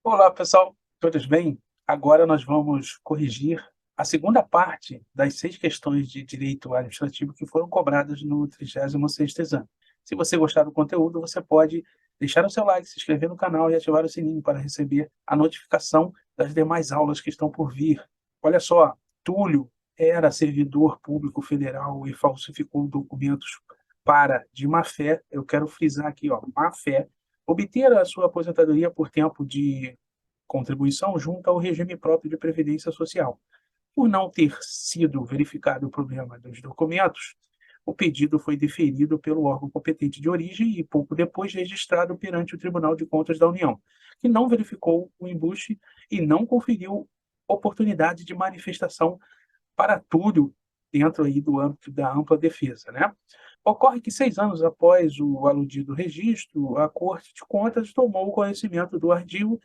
Olá, pessoal, todos bem? Agora nós vamos corrigir a segunda parte das 6 questões de direito administrativo que foram cobradas no 36º exame. Se você gostar do conteúdo, você pode deixar o seu like, se inscrever no canal e ativar o sininho para receber a notificação das demais aulas que estão por vir. Olha só, Túlio era servidor público federal e falsificou documentos de má-fé. Eu quero frisar aqui, ó, má-fé, obter a sua aposentadoria por tempo de contribuição junto ao regime próprio de previdência social. Por não ter sido verificado o problema dos documentos, o pedido foi deferido pelo órgão competente de origem e, pouco depois, registrado perante o Tribunal de Contas da União, que não verificou o embuste e não conferiu oportunidade de manifestação para Túlio dentro aí do âmbito da ampla defesa, né? Ocorre que 6 anos após o aludido registro, a Corte de Contas tomou conhecimento do artigo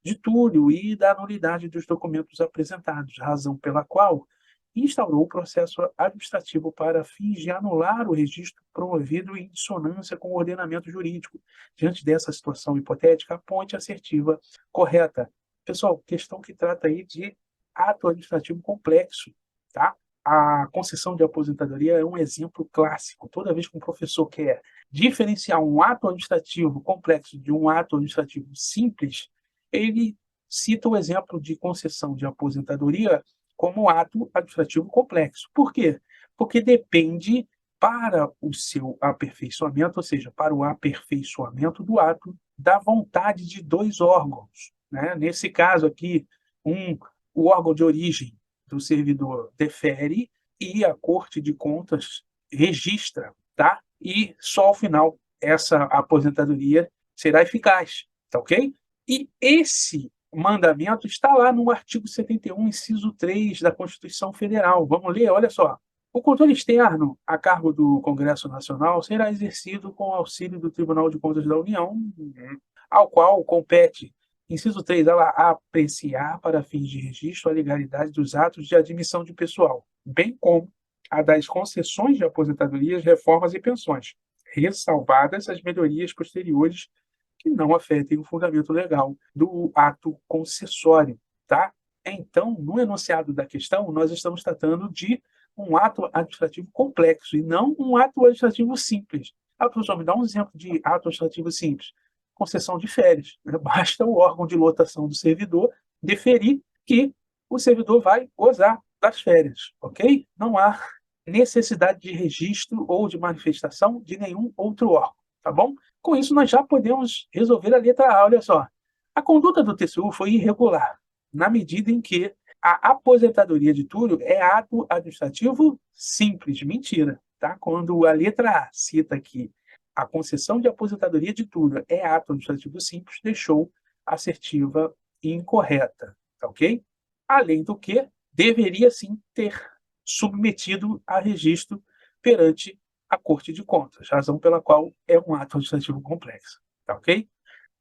de Túlio e da nulidade dos documentos apresentados, razão pela qual instaurou o processo administrativo para fins de anular o registro promovido em dissonância com o ordenamento jurídico. Diante dessa situação hipotética, a ponte assertiva correta. Pessoal, questão que trata aí de ato administrativo complexo, tá? A concessão de aposentadoria é um exemplo clássico. Toda vez que um professor quer diferenciar um ato administrativo complexo de um ato administrativo simples, ele cita o exemplo de concessão de aposentadoria como ato administrativo complexo. Por quê? Porque depende para o seu aperfeiçoamento, ou seja, para o aperfeiçoamento do ato, da vontade de dois órgãos, né? Nesse caso aqui, o órgão de origem do servidor defere e a Corte de Contas registra, tá? E só ao final essa aposentadoria será eficaz, tá ok? E esse mandamento está lá no artigo 71, inciso 3 da Constituição Federal. Vamos ler, olha só. O controle externo a cargo do Congresso Nacional será exercido com o auxílio do Tribunal de Contas da União, ao qual compete, inciso 3, ela apreciar para fins de registro a legalidade dos atos de admissão de pessoal, bem como a das concessões de aposentadorias, reformas e pensões, ressalvadas as melhorias posteriores que não afetem o fundamento legal do ato concessório, tá? Então, no enunciado da questão, nós estamos tratando de um ato administrativo complexo e não um ato administrativo simples. Ah, professor, me dá um exemplo de ato administrativo simples. Concessão de férias, né? Basta o órgão de lotação do servidor deferir que o servidor vai gozar das férias, ok? Não há necessidade de registro ou de manifestação de nenhum outro órgão, tá bom? Com isso, nós já podemos resolver a letra A. Olha só. A conduta do TCU foi irregular, na medida em que a aposentadoria de Túlio é ato administrativo simples. Mentira. Tá? Quando a letra A cita que a concessão de aposentadoria de Túlio é ato administrativo simples, deixou a assertiva incorreta. Tá ok? Além do que, deveria sim ter submetido a registro perante a Corte de Contas, razão pela qual é um ato administrativo complexo. Tá ok?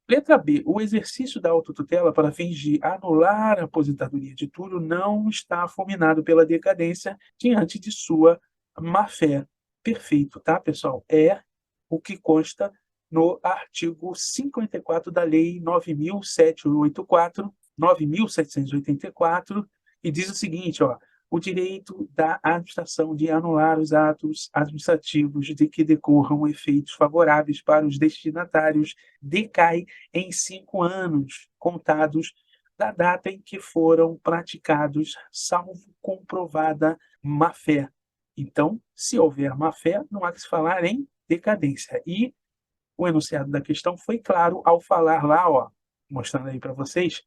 Letra B. O exercício da autotutela para fins de anular a aposentadoria de Túlio não está fulminado pela decadência diante de sua má-fé. Perfeito, tá, pessoal? É o que consta no artigo 54 da Lei 9.784, e diz o seguinte, ó, o direito da administração de anular os atos administrativos de que decorram efeitos favoráveis para os destinatários decai em 5 anos, contados da data em que foram praticados, salvo comprovada má-fé. Então, se houver má-fé, não há que se falar em decadência. E o enunciado da questão foi claro ao falar lá, ó, mostrando aí para vocês,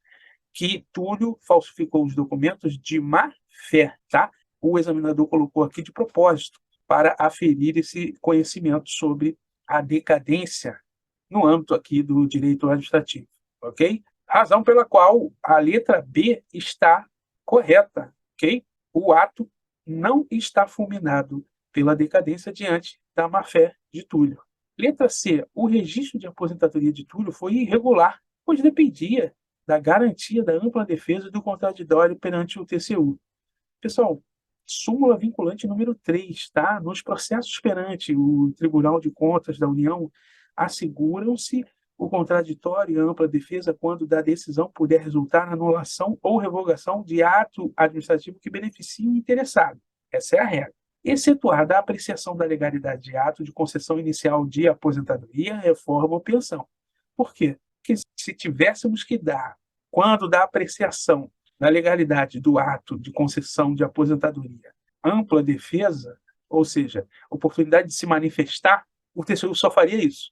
que Túlio falsificou os documentos de má-fé, tá? O examinador colocou aqui de propósito para aferir esse conhecimento sobre a decadência no âmbito aqui do direito administrativo, ok? Razão pela qual a letra B está correta, ok? O ato não está fulminado pela decadência diante da má-fé de Túlio. Letra C. O registro de aposentadoria de Túlio foi irregular, pois dependia da garantia da ampla defesa do contraditório perante o TCU. Pessoal, súmula vinculante número 3, tá? Nos processos perante o Tribunal de Contas da União, asseguram-se o contraditório e a ampla defesa quando da decisão puder resultar na anulação ou revogação de ato administrativo que beneficie o interessado. Essa é a regra. Excetuada a apreciação da legalidade de ato de concessão inicial de aposentadoria, reforma ou pensão. Por quê? Porque se tivéssemos que dar, quando da apreciação da legalidade do ato de concessão de aposentadoria, ampla defesa, ou seja, oportunidade de se manifestar, o TCU só faria isso.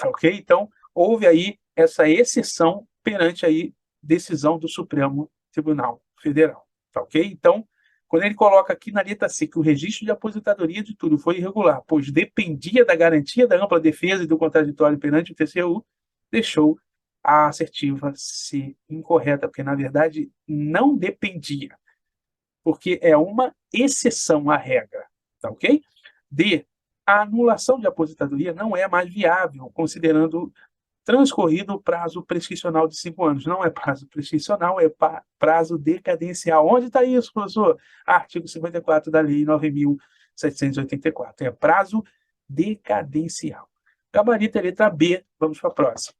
Ok? Então, houve aí essa exceção perante aí decisão do Supremo Tribunal Federal. Ok? Então, quando ele coloca aqui na letra C que o registro de aposentadoria de tudo foi irregular, pois dependia da garantia da ampla defesa e do contraditório perante o TCU, deixou a assertiva ser incorreta, porque, na verdade, não dependia, porque é uma exceção à regra, tá ok? D. A anulação de aposentadoria não é mais viável, considerando transcorrido o prazo prescricional de 5 anos. Não é prazo prescricional, é prazo decadencial. Onde está isso, professor? Artigo 54 da Lei 9.784. É prazo decadencial. Gabarito é letra B. Vamos para a próxima.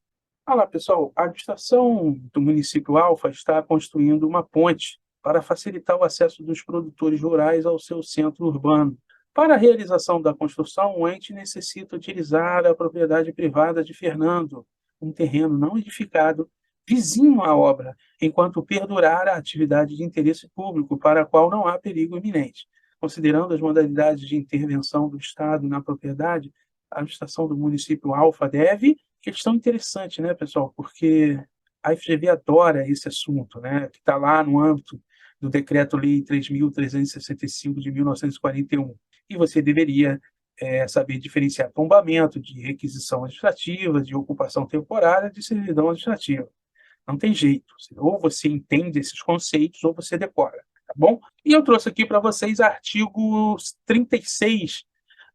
Olá, pessoal. A administração do município Alfa está construindo uma ponte para facilitar o acesso dos produtores rurais ao seu centro urbano. Para a realização da construção, o ente necessita utilizar a propriedade privada de Fernando, um terreno não edificado, vizinho à obra, enquanto perdurar a atividade de interesse público para a qual não há perigo iminente. Considerando as modalidades de intervenção do Estado na propriedade, a administração do município Alfa deve... Questão interessante, né, pessoal? Porque a FGV adora esse assunto, né, que está lá no âmbito do Decreto-Lei 3.365 de 1941. E você deveria saber diferenciar tombamento de requisição administrativa, de ocupação temporária, de servidão administrativa. Não tem jeito. Ou você entende esses conceitos, ou você decora, tá bom? E eu trouxe aqui para vocês artigo 36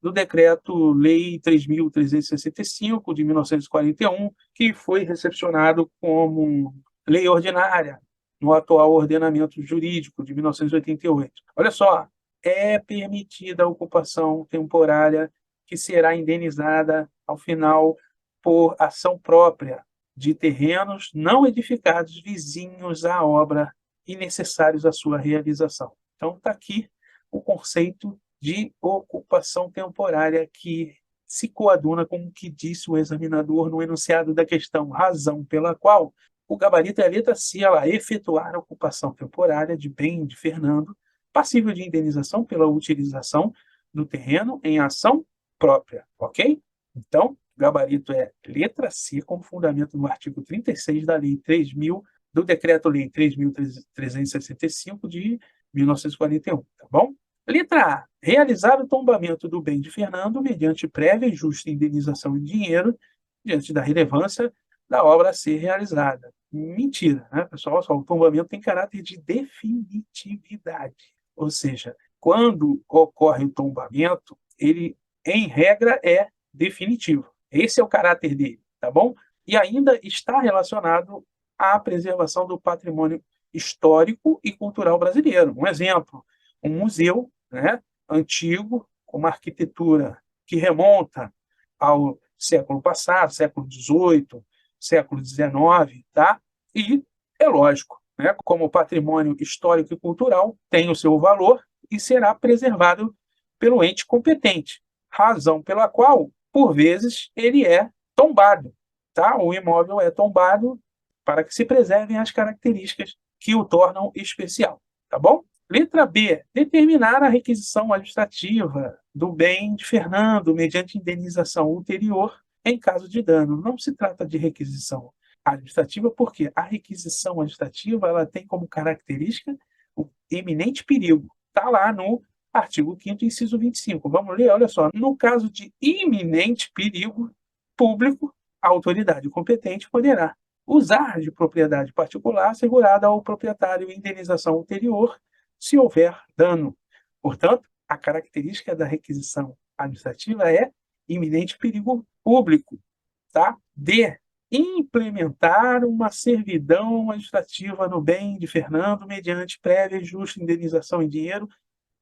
do Decreto-Lei 3.365, de 1941, que foi recepcionado como lei ordinária no atual ordenamento jurídico de 1988. Olha só, é permitida a ocupação temporária que será indenizada ao final por ação própria de terrenos não edificados vizinhos à obra e necessários à sua realização. Então, está aqui o conceito de ocupação temporária que se coaduna com o que disse o examinador no enunciado da questão, razão pela qual o gabarito é a letra C, ela efetuar a ocupação temporária de bem de Fernando, passível de indenização pela utilização do terreno em ação própria, ok? Então, o gabarito é letra C, como fundamento no artigo 36 da Lei 3.000, do Decreto-Lei 3.365 de 1941, tá bom? Letra A. Realizar o tombamento do bem de Fernando mediante prévia e justa indenização em dinheiro, diante da relevância da obra a ser realizada. Mentira, né, pessoal? Só o tombamento tem caráter de definitividade. Ou seja, quando ocorre o tombamento, ele, em regra, é definitivo. Esse é o caráter dele, tá bom? E ainda está relacionado à preservação do patrimônio histórico e cultural brasileiro. Um exemplo, um museu, né, antigo, com uma arquitetura que remonta ao século passado, século XVIII, século XIX, tá? E é lógico, né, como patrimônio histórico e cultural, tem o seu valor e será preservado pelo ente competente, razão pela qual, por vezes, ele é tombado, tá? O imóvel é tombado para que se preservem as características que o tornam especial, tá bom? Letra B. Determinar a requisição administrativa do bem de Fernando mediante indenização ulterior em caso de dano. Não se trata de requisição administrativa, porque a requisição administrativa ela tem como característica o eminente perigo. Está lá no artigo 5º, inciso 25. Vamos ler? Olha só. No caso de iminente perigo público, a autoridade competente poderá usar de propriedade particular assegurada ao proprietário indenização ulterior se houver dano. Portanto, a característica da requisição administrativa é iminente perigo público. Tá? D. Implementar uma servidão administrativa no bem de Fernando mediante prévia e justa indenização em dinheiro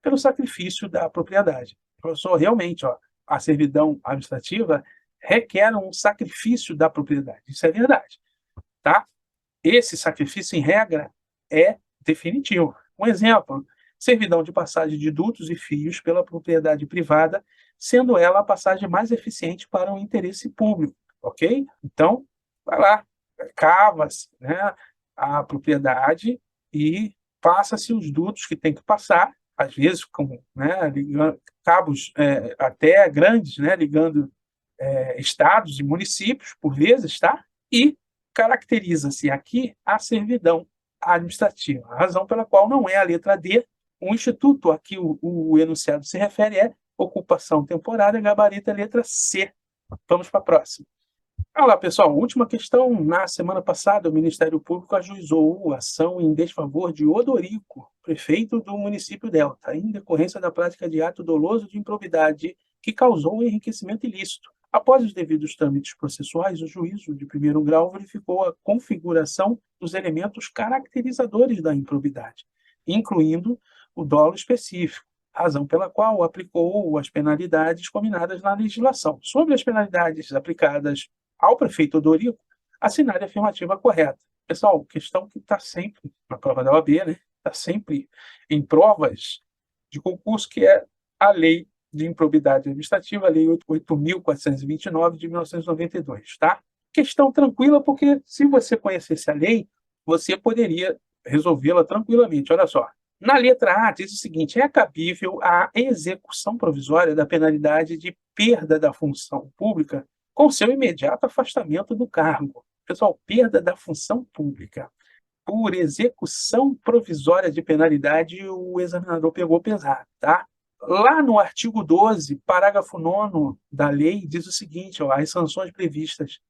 pelo sacrifício da propriedade. Professor, realmente, a servidão administrativa requer um sacrifício da propriedade. Isso é verdade, tá? Esse sacrifício, em regra, é definitivo. Um exemplo, servidão de passagem de dutos e fios pela propriedade privada, sendo ela a passagem mais eficiente para o interesse público, ok? Então, vai lá, cava-se, né, a propriedade e passa-se os dutos que tem que passar, às vezes com, né, cabos até grandes, né, ligando estados e municípios, por vezes, tá? E caracteriza-se aqui a servidão administrativa, a razão pela qual não é a letra D. O instituto a que o enunciado se refere é ocupação temporária, gabarito é letra C. Vamos para a próxima. Olá, pessoal. Última questão. Na semana passada, o Ministério Público ajuizou ação em desfavor de Odorico, prefeito do município Delta, em decorrência da prática de ato doloso de improbidade que causou enriquecimento ilícito. Após os devidos trâmites processuais, o juízo de primeiro grau verificou a configuração dos elementos caracterizadores da improbidade, incluindo o dolo específico, razão pela qual aplicou as penalidades combinadas na legislação. Sobre as penalidades aplicadas ao prefeito Odorico, assinar a afirmativa correta. Pessoal, questão que está sempre na prova da OAB, né? Está sempre em provas de concurso, que é a lei de improbidade administrativa, a lei 8.429 de 1992, tá? Questão tranquila, porque se você conhecesse a lei, você poderia resolvê-la tranquilamente. Olha só. Na letra A, diz o seguinte: é cabível a execução provisória da penalidade de perda da função pública com seu imediato afastamento do cargo. Pessoal, perda da função pública por execução provisória de penalidade, o examinador pegou pesado, tá? Lá no artigo 12, parágrafo 9º da lei, diz o seguinte: ó, as sanções previstas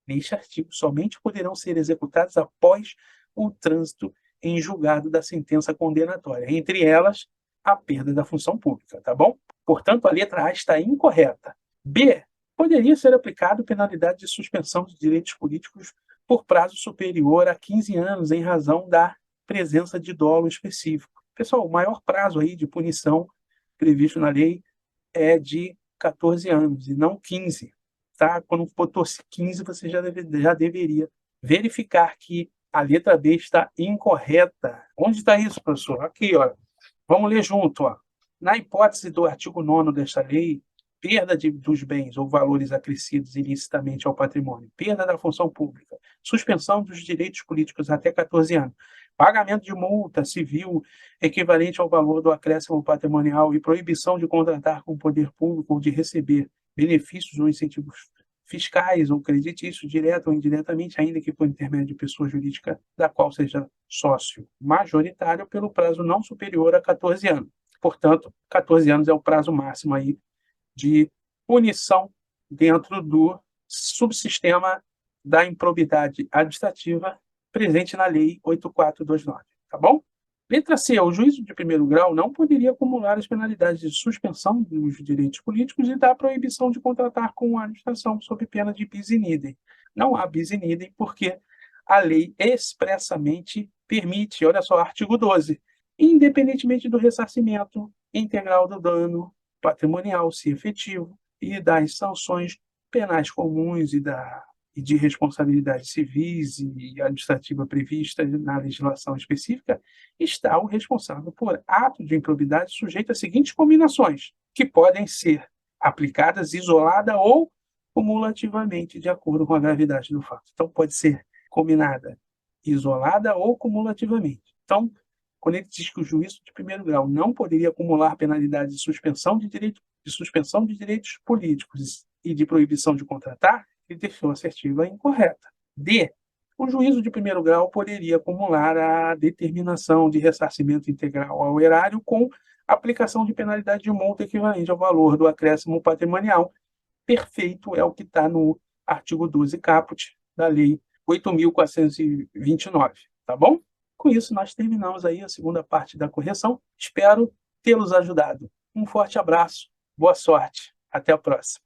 neste artigo somente poderão ser executadas após o trânsito em julgado da sentença condenatória, entre elas a perda da função pública, tá bom? Portanto, a letra A está incorreta. B, poderia ser aplicado penalidade de suspensão de direitos políticos por prazo superior a 15 anos em razão da presença de dolo específico. Pessoal, o maior prazo aí de punição previsto na lei é de 14 anos e não 15. Tá? Quando botou 15, você já deveria verificar que a letra B está incorreta. Onde está isso, professor? Aqui, ó. Vamos ler junto, ó. Na hipótese do artigo 9º desta lei, perda dos bens ou valores acrescidos ilicitamente ao patrimônio, perda da função pública, suspensão dos direitos políticos até 14 anos, pagamento de multa civil equivalente ao valor do acréscimo patrimonial e proibição de contratar com o poder público ou de receber benefícios ou incentivos fiscais ou creditícios, direto ou indiretamente, ainda que por intermédio de pessoa jurídica da qual seja sócio majoritário, pelo prazo não superior a 14 anos. Portanto, 14 anos é o prazo máximo aí de punição dentro do subsistema da improbidade administrativa presente na Lei 8.429, tá bom? Letra C. O juízo de primeiro grau não poderia acumular as penalidades de suspensão dos direitos políticos e da proibição de contratar com a administração sob pena de bis in idem. Não há bis in idem porque a lei expressamente permite, olha só, artigo 12, independentemente do ressarcimento integral do dano patrimonial, se efetivo, e das sanções penais comuns e de responsabilidades civis e administrativa prevista na legislação específica, está o responsável por ato de improbidade sujeito às seguintes combinações, que podem ser aplicadas isolada ou cumulativamente, de acordo com a gravidade do fato. Então, pode ser combinada isolada ou cumulativamente. Então, quando ele diz que o juízo de primeiro grau não poderia acumular penalidades de suspensão de direitos políticos e de proibição de contratar, ele deixou a assertiva incorreta. D. O juízo de primeiro grau poderia acumular a determinação de ressarcimento integral ao erário com aplicação de penalidade de multa equivalente ao valor do acréscimo patrimonial. Perfeito é o que está no artigo 12 caput da Lei 8.429, tá bom? Com isso, nós terminamos aí a segunda parte da correção. Espero tê-los ajudado. Um forte abraço, boa sorte, até a próxima.